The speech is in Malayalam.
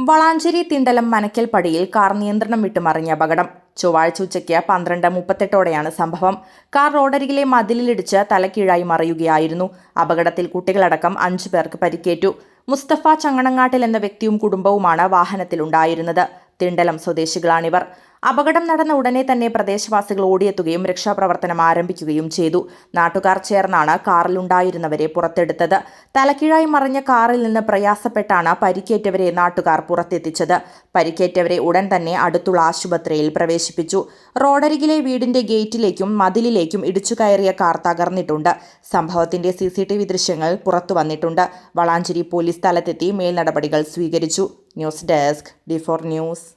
വളാഞ്ചേരി തിണ്ടലം മനക്കൽ പടിയിൽ കാർ നിയന്ത്രണം വിട്ട് മറിഞ്ഞ അപകടം. ചൊവ്വാഴ്ച ഉച്ചയ്ക്ക് 12:38ഓടെയാണ് സംഭവം. കാർ റോഡരികിലെ മതിലിലിടിച്ച് തലക്കീഴായി മറിയുകയായിരുന്നു. അപകടത്തിൽ കുട്ടികളടക്കം 5 പേർക്ക് പരിക്കേറ്റു. മുസ്തഫ ചങ്ങണങ്ങാട്ടിൽ എന്ന വ്യക്തിയും കുടുംബവുമാണ് വാഹനത്തിലുണ്ടായിരുന്നത്. തിണ്ടലം സ്വദേശികളാണിവർ. അപകടം നടന്ന ഉടനെ തന്നെ പ്രദേശവാസികൾ ഓടിയെത്തുകയും രക്ഷാപ്രവർത്തനം ആരംഭിക്കുകയും ചെയ്തു. നാട്ടുകാർ ചേർന്നാണ് കാറിലുണ്ടായിരുന്നവരെ പുറത്തെടുത്തത്. തലക്കീഴായി മറിഞ്ഞ കാറിൽ നിന്ന് പ്രയാസപ്പെട്ടാണ് പരിക്കേറ്റവരെ നാട്ടുകാർ പുറത്തെത്തിച്ചത്. പരിക്കേറ്റവരെ ഉടൻ തന്നെ അടുത്തുള്ള ആശുപത്രിയിൽ പ്രവേശിപ്പിച്ചു. റോഡരികിലെ വീടിന്റെ ഗേറ്റിലേക്കും മതിലിലേക്കും ഇടിച്ചുകയറിയ കാർ തകർന്നിട്ടുണ്ട്. സംഭവത്തിന്റെ CCTV ദൃശ്യങ്ങൾ പുറത്തുവന്നിട്ടുണ്ട്. വളാഞ്ചേരി പോലീസ് സ്ഥലത്തെത്തി മേൽനടപടികൾ സ്വീകരിച്ചു. News desk D4 news.